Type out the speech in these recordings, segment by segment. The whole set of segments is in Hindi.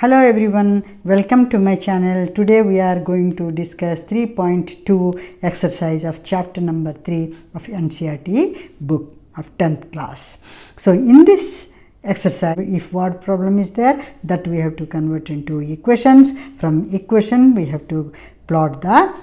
Hello everyone, welcome to my channel. Today we are going to discuss 3.2 exercise of chapter number 3 of NCERT book of 10th class. So in this exercise, if word problem is there, that we have to convert into equations. From equation we have to plot the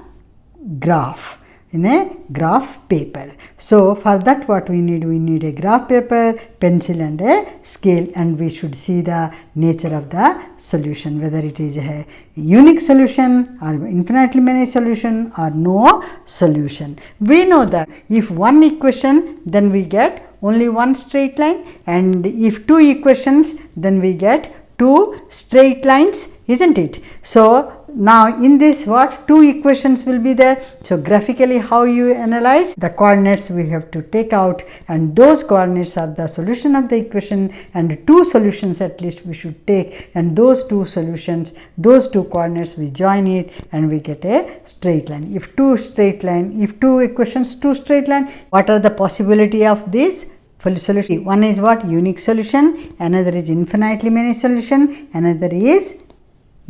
graph in a graph paper. So for that what we need a graph paper, pencil and a scale, and we should see the nature of the solution, whether it is a unique solution or infinitely many solution or no solution. We know that if one equation, then we get only one straight line, and if two equations, then we get two straight lines, isn't it? So now in this what two equations will be there. So graphically how you analyze the coordinates we have to take out, and those coordinates are the solution of the equation, and two solutions at least we should take, and those two solutions, those two coordinates we join it and we get a straight line. If two equations, two straight line, what are the possibility of this full solution? One is what? Unique solution, another is infinitely many solution, another is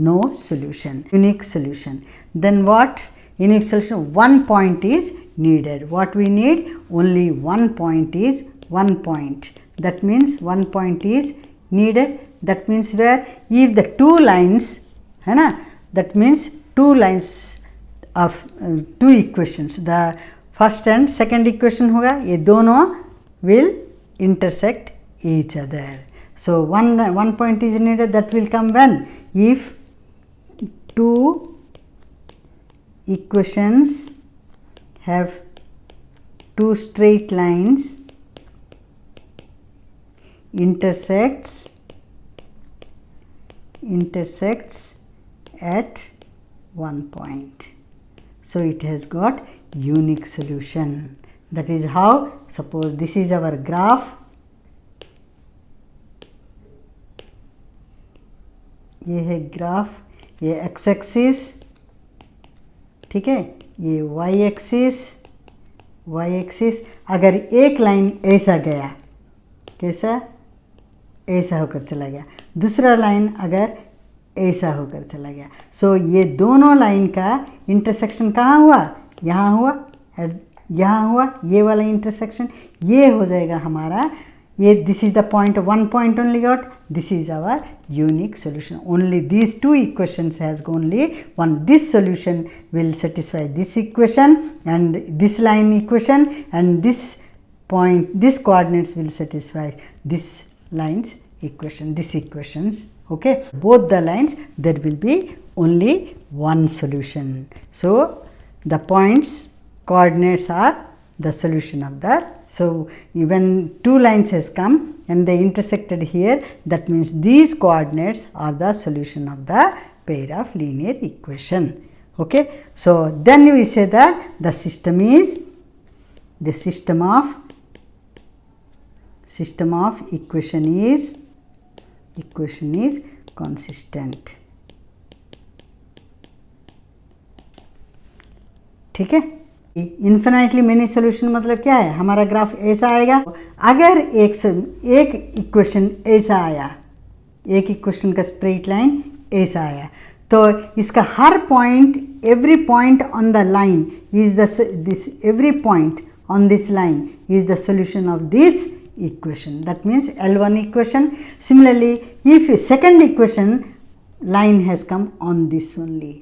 no solution. Unique solution. Then what? Unique solution, one point is needed. What we need? Only one point is one point. That means one point is needed. That means where if the two lines, that means two lines of two equations, the first and second equation होगा, ये दोनों will intersect each other. So one point is needed. That will come when? If two equations have two straight lines intersects at one point. So it has got unique solution. That is how, suppose this is our graph, ये है ग्राफ, ये x एक्सिस, ठीक है, ये y एक्सिस, अगर एक लाइन ऐसा गया, कैसा? ऐसा होकर चला गया, दूसरा लाइन अगर ऐसा होकर चला गया, सो ये दोनों लाइन का इंटरसेक्शन कहाँ हुआ? यहाँ हुआ, ये वाला इंटरसेक्शन, ये हो जाएगा हमारा, ये this is the point, one point only got, this is our unique solution. Only these two equations has only one. This solution will satisfy this equation and this line equation, and this point, this coordinates will satisfy this line's equation, this equations. Okay, both the lines there will be only one solution. So the points coordinates are the solution of the. So when two lines has come and they intersected here, that means these coordinates are the solution of the pair of linear equation. Okay, so then we say that the system of equation is consistent. ठीक है, इन्फिनाइटली मेनी सोल्यूशन मतलब क्या है? हमारा ग्राफ ऐसा आएगा, अगर एक इक्वेशन ऐसा आया, एक इक्वेशन का स्ट्रेट लाइन ऐसा आया, तो इसका हर point, every point on the line is this, every point on this line is the solution of this equation. That means L1 equation. Similarly, if second equation line has come on this only,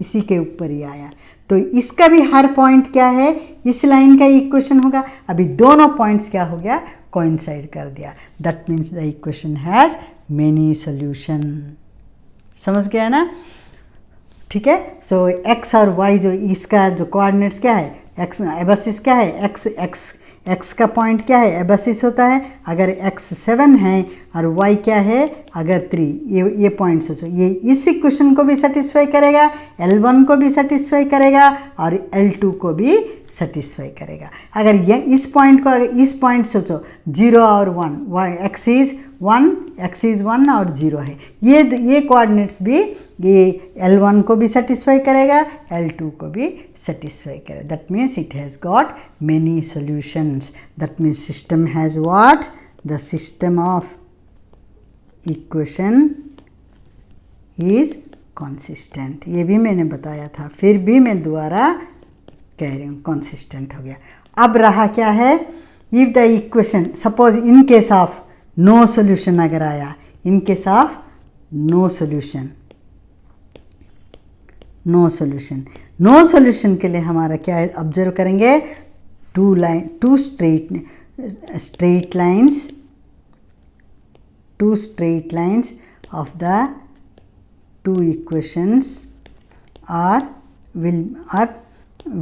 इसी के ऊपर ही आया, तो इसका भी हर पॉइंट क्या है? इस लाइन का इक्वेशन होगा. अभी दोनों पॉइंट्स क्या हो गया? कोइंसाइड कर दिया. That means the equation has many solution. समझ गया ना? ठीक है. सो एक्स और वाई, जो इसका जो कोऑर्डिनेट्स क्या है? एक्स एबसिस क्या है? एक्स का पॉइंट क्या है? एबसिस होता है. अगर एक्स 7 है और वाई क्या है? अगर 3, ये पॉइंट सोचो, ये इस इक्वेशन को भी सेटिस्फाई करेगा, L1 को भी सेटिस्फाई करेगा और L2 को भी सेटिस्फाई करेगा. अगर ये इस पॉइंट सोचो 0 और 1, वाई एक्स इज 1 और 0 है, ये कोऑर्डिनेट्स भी ये L1 को भी सेटिस्फाई करेगा, L2 को भी सेटिस्फाई करेगा. That means it has got many solutions. That means system has what? The system of equation is consistent. ये भी मैंने बताया था, फिर भी मैं दोबारा कह रही हूँ, कॉन्सिस्टेंट हो गया। अब रहा क्या है, if the equation suppose in case of no solution अगर आया, in case of no solution, no solution, no solution के लिए हमारा क्या है, ऑब्जर्व करेंगे, two straight lines of the two equations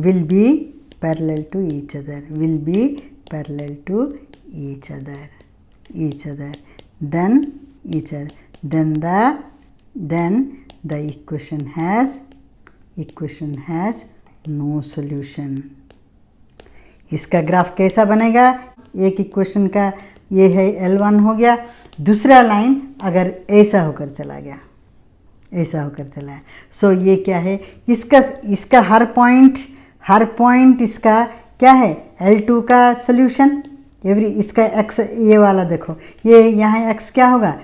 will be parallel to each other, then the equation has no solution। इसका ग्राफ कैसा बनेगा, एक इक्वेशन का ये है L1 हो गया, दूसरा लाइन अगर ऐसा होकर चला गया, ऐसा होकर चला है, सो ये क्या है, इसका हर पॉइंट इसका क्या है, L2 का सोल्यूशन, इसका x, ये वाला देखो, ये यहाँ x क्या होगा,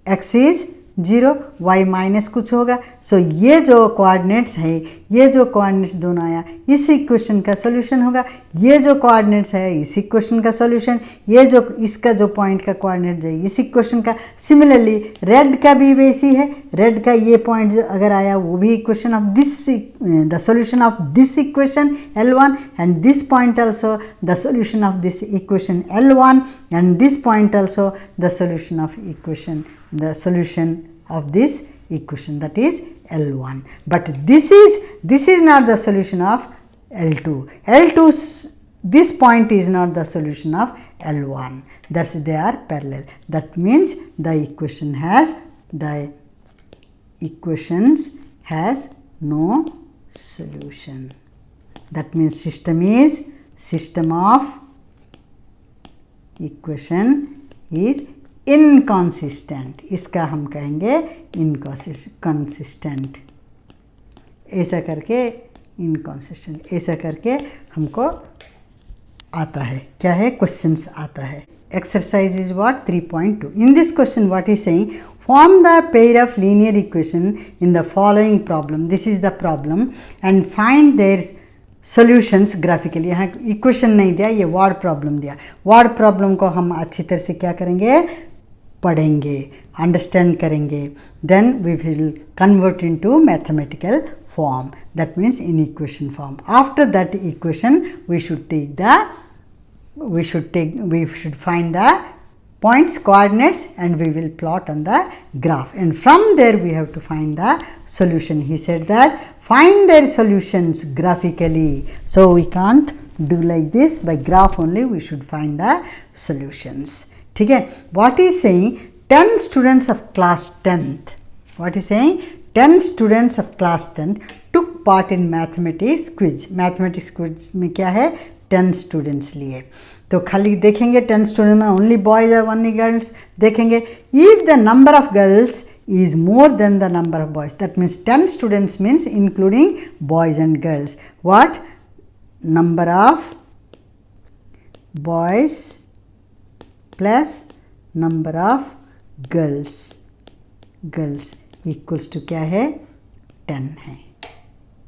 x इज 0, y माइनस कुछ होगा। सो ये जो कोऑर्डिनेट्स है, ये जो कोऑर्डिनेट्स दोनों आया, इस इक्वेशन का सॉल्यूशन होगा। ये जो कोऑर्डिनेट्स है, इस इक्वेशन का सॉल्यूशन, ये जो इसका जो पॉइंट का कोऑर्डिनेट है, इस इक्वेशन का। सिमिलरली रेड का भी वैसी है, रेड का ये पॉइंट अगर आया, वो भी equation of this, the solution of this equation L1, and this point also the solution of this equation L1, and this point also the solution of equation, the solution of this equation, that is L1. But this is not the solution of L2. This point is not the solution of L1. That's they are parallel. That means the equations has no solution. That means system of equation is inconsistent. इसका हम कहेंगे इनकॉन्सिस्टेंट, ऐसा करके इनकॉन्सिस्टेंट, ऐसा करके हमको आता है, क्या है, क्वेश्चंस आता है। Exercise is what 3.2। In this question what is saying, form the pair of linear equation in the following problem. This is the problem and find their solutions graphically. यहाँ इक्वेशन नहीं दिया, ये वर्ड प्रॉब्लम दिया। वर्ड प्रॉब्लम को हम अच्छी तरह से क्या करेंगे, पढ़ेंगे, अंडरस्टैंड करेंगे, then we will convert into mathematical form, that means in equation form. After that equation we should find the points, coordinates, and we will plot on the graph, and from there we have to find the solution. He said that find their solutions graphically, so we can't do like this, by graph only we should find the solutions. ठीक है, what is saying, 10 students of class 10th, what is saying, 10 students of class 10th took part in mathematics quiz. Mathematics quiz में क्या है, 10 students लिए, तो खाली देखेंगे 10 students में only boys or only girls देखेंगे। If the number of girls is more than the number of boys, that means 10 students means including boys and girls. What? Number of boys plus number of girls equals to क्या है, 10 है।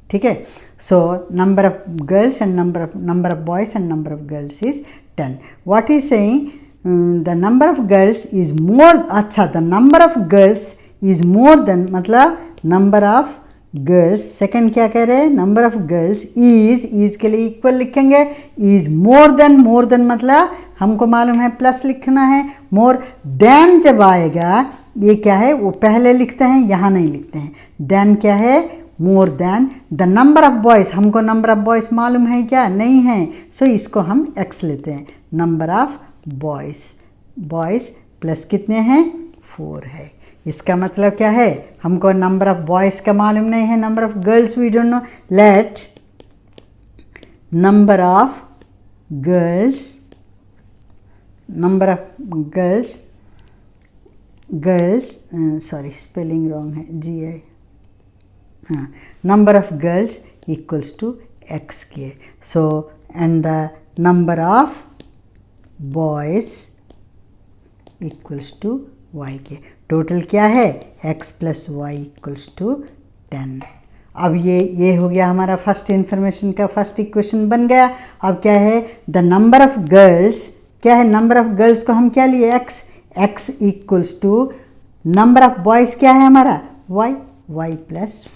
ठीक है, so number of girls and number of boys and number of girls is 10. What is saying, the number of girls is more, अच्छा, the number of girls is more than, मतलब number of girls, सेकेंड क्या कह रहे हैं, नंबर ऑफ गर्ल्स इज के लिए इक्वल लिखेंगे, इज मोर देन मतलब हमको मालूम है प्लस लिखना है, मोर देन जब आएगा ये क्या है, वो पहले लिखते हैं, यहाँ नहीं लिखते हैं। देन क्या है, more than the number of boys, हमको नंबर ऑफ बॉयज़ मालूम है क्या, नहीं है, सो इसको हम x लेते हैं। नंबर ऑफ बॉयज़ प्लस कितने हैं, 4 है। इसका मतलब क्या है, हमको नंबर ऑफ बॉयज़ का मालूम नहीं है, number of girls we don't know. Let number of girls sorry spelling wrong है, GI, हाँ, number of girls equals to x के, so and the number of boys equals to y के। टोटल क्या है x plus Y equals to 10। अब ये हो गया हमारा फर्स्ट इन्फॉर्मेशन का फर्स्ट इक्वेशन बन गया। अब क्या है द नंबर ऑफ गर्ल्स, क्या है नंबर ऑफ गर्ल्स को हम क्या लिए x equals to number of boys क्या है हमारा y प्लस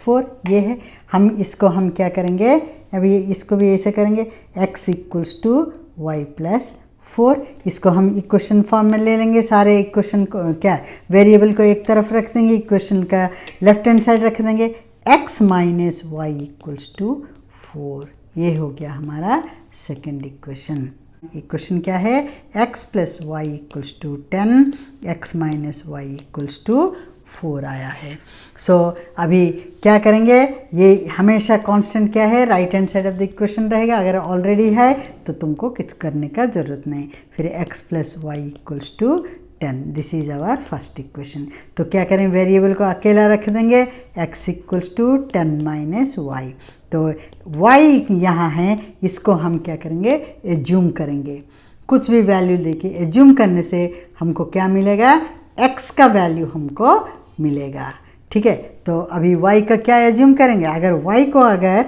4 ये है। हम इसको हम क्या करेंगे अभी इसको भी ऐसे करेंगे x equals to Y plus 4। इसको हम इक्वेशन फॉर्म में ले लेंगे, सारे इक्वेशन को क्या वेरिएबल को एक तरफ रख देंगे, इक्वेशन का लेफ्ट हैंड साइड रख देंगे, x minus Y equals to 4। ये हो गया हमारा सेकेंड इक्वेशन। इक्वेशन क्या है x plus Y equals to 10, x minus Y equals to 4 आया है। सो अभी क्या करेंगे, ये हमेशा कांस्टेंट क्या है right hand side of the equation रहेगा। अगर ऑलरेडी है तो तुमको कुछ करने का ज़रूरत नहीं। फिर x plus Y equals to 10, this is our first equation. तो क्या करें वेरिएबल को अकेला रख देंगे, x equals to 10 minus Y. तो y यहाँ है, इसको हम क्या करेंगे एज्यूम करेंगे, कुछ भी वैल्यू लेके एज्यूम करने से हमको क्या मिलेगा x का वैल्यू हमको मिलेगा। ठीक है, तो अभी y का क्या एज्यूम करेंगे, अगर y को अगर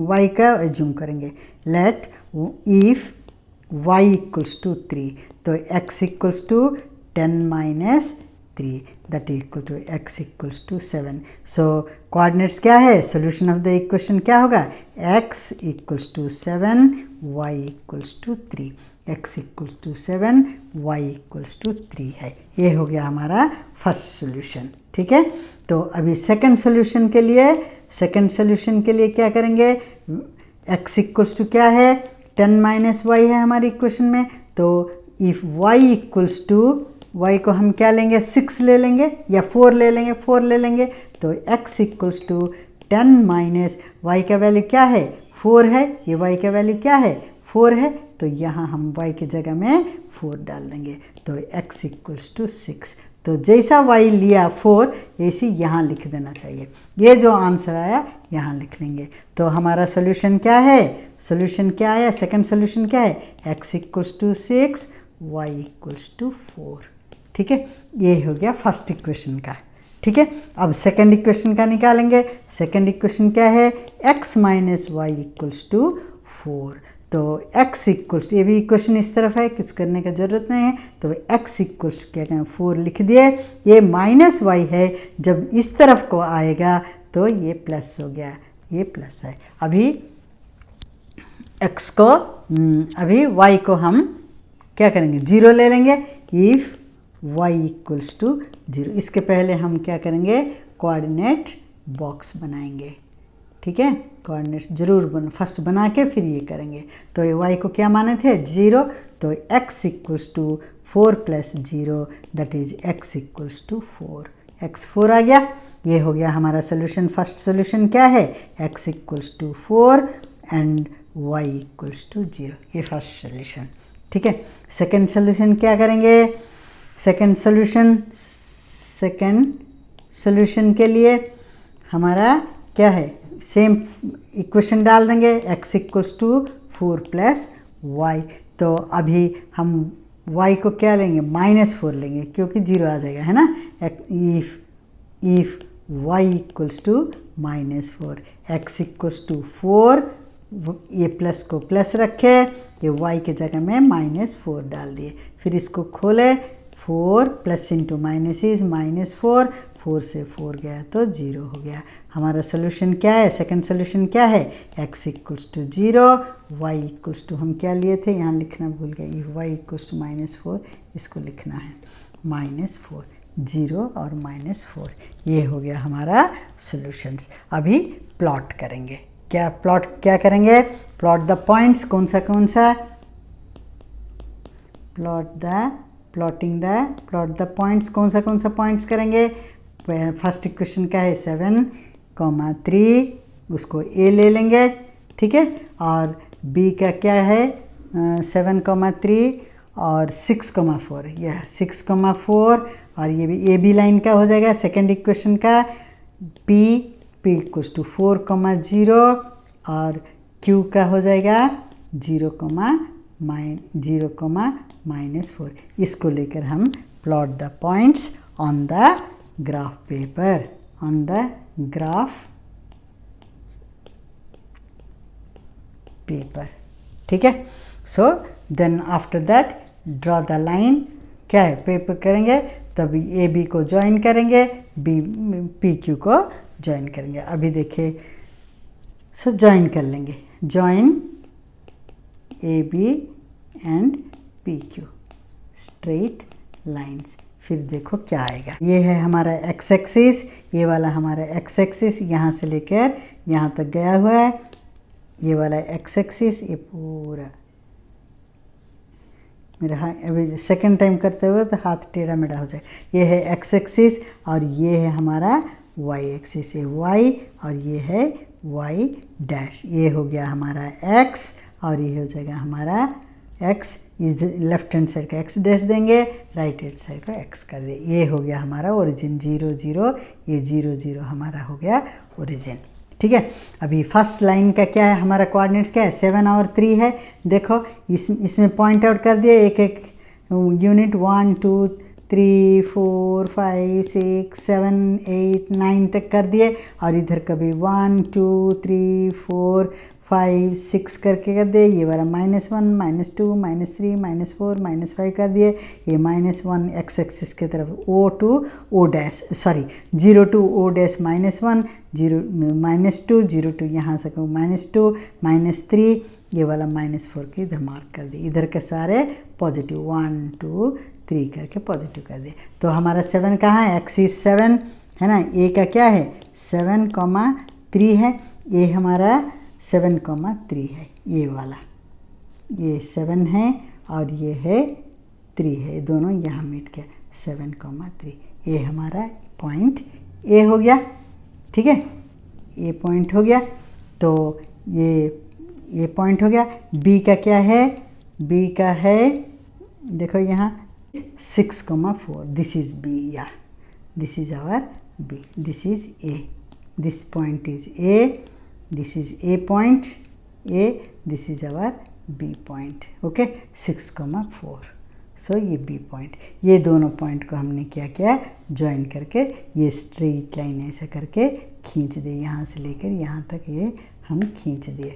y का एज्यूम करेंगे, let if y equals to 3, तो x equals to 10 minus 3 that equal to x equals to 7। So coordinates क्या है, सोल्यूशन ऑफ द इक्वेशन क्या होगा x equals to 7 y equals to 3, x equals to 7 y equals to 3 है। ये हो गया हमारा फर्स्ट सोल्यूशन। ठीक है, तो अभी सेकंड सोल्यूशन के लिए क्या करेंगे, x इक्वल्स टू क्या है 10 माइनस वाई है हमारी इक्वेशन में। तो if y equals to y को हम क्या लेंगे 6 ले लेंगे या 4 ले लेंगे, तो x equals to 10 minus Y का वैल्यू क्या है 4 है, ये y का वैल्यू क्या है 4 है, तो यहाँ हम y की जगह में 4 डाल देंगे, तो x इक्वल्स टू 6। तो जैसा y लिया 4 ऐसी यहाँ लिख देना चाहिए, ये जो आंसर आया यहाँ लिख लेंगे। तो हमारा सोल्यूशन क्या है, सोल्यूशन क्या आया, सेकंड सोल्यूशन क्या है x equals to 6 y equals to 4। ठीक है, ये हो गया फर्स्ट इक्वेशन का। ठीक है, अब सेकंड इक्वेशन का निकालेंगे। सेकंड इक्वेशन क्या है x minus Y equals to 4। तो x इक्वल्स ये भी इक्वेशन इस तरफ है, कुछ करने का ज़रूरत नहीं है। तो x इक्वल्स क्या करें 4 लिख दिए, ये माइनस वाई है, जब इस तरफ को आएगा तो ये प्लस हो गया, ये प्लस है। अभी x को अभी y को हम क्या करेंगे 0 ले लेंगे, इफ़ y इक्वल्स टू 0। इसके पहले हम क्या करेंगे कोऑर्डिनेट बॉक्स बनाएंगे। ठीक है, कोऑर्डिनेट्स जरूर फर्स्ट बना के फिर ये करेंगे। तो ये y को क्या माने थे 0, तो x equals to 4 plus 0 that is x equals to 4, x 4 आ गया। ये हो गया हमारा सोल्यूशन। फर्स्ट सोल्यूशन क्या है x equals to 4 and y equals to 0, ये फर्स्ट सोल्यूशन। ठीक है, सेकेंड सोल्यूशन क्या करेंगे, सेकेंड सोल्यूशन के लिए हमारा क्या है सेम इक्वेशन डाल देंगे, x equals to 4 plus Y. तो अभी हम y को क्या लेंगे -4 लेंगे क्योंकि 0 आ जाएगा, है ना। If y equals to -4, x equals to 4, ये प्लस को प्लस रखे, ये y के जगह में -4 डाल दिए, फिर इसको खोले, 4 प्लस इंटू माइनस इज -4, 4 से 4 गया तो 0 हो गया। हमारा सोल्यूशन क्या है, सेकंड सोल्यूशन क्या है x equals to 0, y equals to हम क्या लिए थे यहाँ लिखना भूल गए, इफ y इक्वल्स टू -4 इसको लिखना है -4, 0 और -4, ये हो गया हमारा सोल्यूशंस। अभी प्लॉट करेंगे, क्या करेंगे प्लॉट द पॉइंट्स, कौन सा प्लॉट द पॉइंट्स, कौन सा पॉइंट्स करेंगे। फर्स्ट इक्वेशन का है 7,3, उसको a ले लेंगे। ठीक है, और b का क्या है 7,3 और 6,4, यह 6,4, और ये भी a b लाइन का हो जाएगा। सेकेंड इक्वेशन का p इक्वल्स टू 4,0 और q का हो जाएगा 0,2। 0, -4। इसको लेकर हम plot the points on the graph paper, on the graph paper, ठीक है। So then after that draw the line, क्या है, पेपर करेंगे तभी ए बी को ज्वाइन करेंगे, बी पी क्यू को ज्वाइन करेंगे। अभी देखिए, सो ज्वाइन कर लेंगे, join A B and P Q straight lines. फिर देखो क्या आएगा, ये है हमारा एक्स एक्सिस, ये वाला हमारा एक्स एक्सिस यहाँ से लेकर यहाँ तक गया हुआ है, ये वाला एक्स एक्सिस, ये पूरा मेरा अभी सेकंड टाइम करते हुए तो हाथ टेढ़ा मेढ़ा हो जाए। ये है एक्स एक्सिस और ये है हमारा वाई एक्सिस, ये वाई और ये है वाई डैश। ये हो गया हमारा एक्स और ये हो जाएगा हमारा एक्स, इस लेफ्ट हैंड साइड का एक्स डैश देंगे, राइट हैंड साइड का एक्स कर दे। ये हो गया हमारा ओरिजिन 0 0, ये 0 0 हमारा हो गया ओरिजिन, ठीक है। अभी फर्स्ट लाइन का क्या है, हमारा कोऑर्डिनेट्स क्या है, 7 और 3 है। देखो इसमें पॉइंट आउट कर दिए एक एक यूनिट, 1 2 3 4 5 6 7 8 9 तक कर दिए, और इधर कभी 1 2 3 4 5 6 करके कर दिए। ये वाला -1 -2 -3 -4 -5 कर दिए। ये -1 एक्स एक्सिस की तरफ O to O dash, sorry 0 to O dash -1 0 -2 0 to यहाँ से -2 -3, ये वाला -4 के इधर मार्क कर दिए। इधर के सारे पॉजिटिव 1 2 3 करके पॉजिटिव कर दिए। तो हमारा 7 कहाँ है, एक्सिस 7 है ना, ए का क्या है 7, 3 है, ये हमारा 7, 3 है, ये वाला, ये 7 है और ये है 3 है, दोनों यहाँ मीट किया 7, 3। ये हमारा पॉइंट ए हो गया, ठीक है, ये पॉइंट हो गया। तो ये पॉइंट हो गया। बी का क्या है, बी का है देखो यहाँ 6, 4, दिस इज बी, या this is our B, this is A, this point is A, this is a point A, this is our B point, okay, 6, 4। सो ये B पॉइंट, ये दोनों पॉइंट को हमने क्या किया, ज्वाइन करके ये स्ट्रेट लाइन ऐसा करके खींच दे, यहाँ से लेकर यहाँ तक ये हम खींच दिए,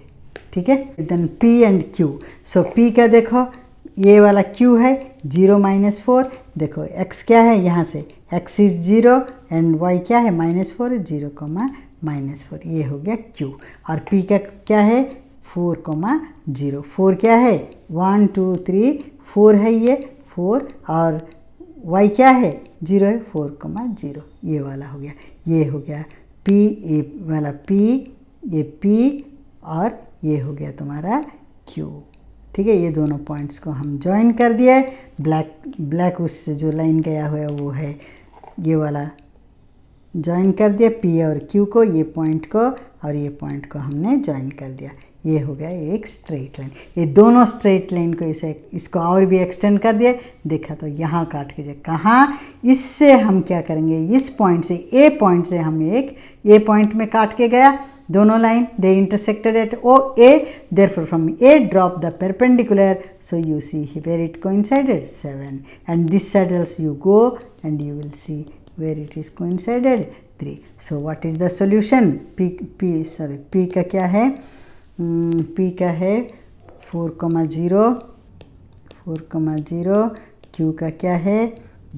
ठीक है। Then P and Q। So P का देखो, ये वाला Q है 0 -4, देखो X क्या है, यहाँ से X इज 0 एंड Y क्या है -4, 0, -4, ये हो गया Q। और P का क्या है 4, 0, 4 क्या है 1 2 3 4 है, ये 4, और Y क्या है 0 है, 4, 0, ये वाला हो गया। ये हो गया P, ये वाला P, ये P और ये हो गया तुम्हारा Q, ठीक है। ये दोनों पॉइंट्स को हम ज्वाइन कर दिए। ब्लैक उससे जो लाइन गया हुआ है वो है ये वाला, ज्वाइन कर दिया P और Q को, ये पॉइंट को और ये पॉइंट को हमने ज्वाइन कर दिया। ये हो गया एक स्ट्रेट लाइन। ये दोनों स्ट्रेट लाइन को इसको और भी एक्सटेंड कर दिया, देखा तो यहाँ काट के कहाँ, इससे हम क्या करेंगे, इस पॉइंट से ए पॉइंट से हम एक ए पॉइंट में काट के गया, दोनों line they intersected at O A, therefore from A drop the perpendicular, so you see where it coincided 7, and this side also you go and you will see where it is coincided 3. So what is the solution? P का क्या है, P का है 4, 0, 4, 0, Q का क्या है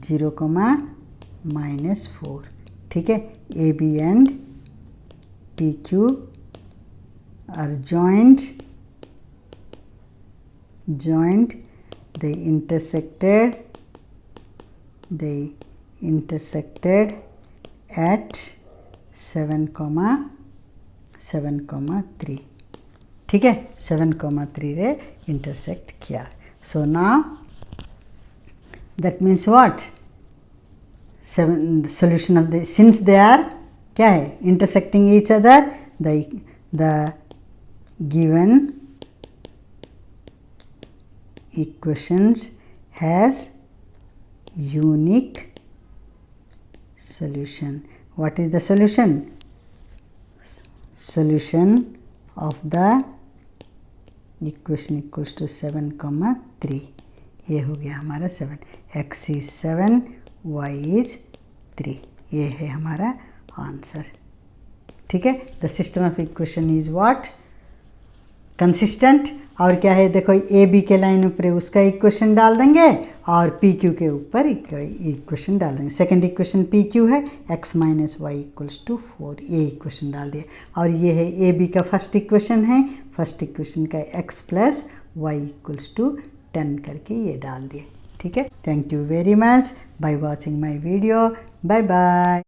0, -4, ठीक है। A B and PQ are joined, they intersected at 7, 3, ठीक है, 7, 3 रे intersect किया। So now that means what, 7, the solution of the, since they are क्या है intersecting each other, the given equations has unique solution. What is the solution? Solution of the equation equals to 7,3, ये हो गया हमारा 7, x इज 7, y इज 3, ये है हमारा आंसर। ठीक है, the system of equation is what, consistent. और क्या है, देखो ए बी के लाइन ऊपर उसका इक्वेशन डाल देंगे और पी क्यू के ऊपर इक्वेशन डाल देंगे। सेकंड इक्वेशन पी क्यू है, x minus Y equals to 4, ये इक्वेशन डाल दिए। और ये है ए बी का फर्स्ट इक्वेशन है, फर्स्ट इक्वेशन का x plus Y equals to 10 करके ये डाल दिए। ठीक है, thank you very much by watching my video, bye bye.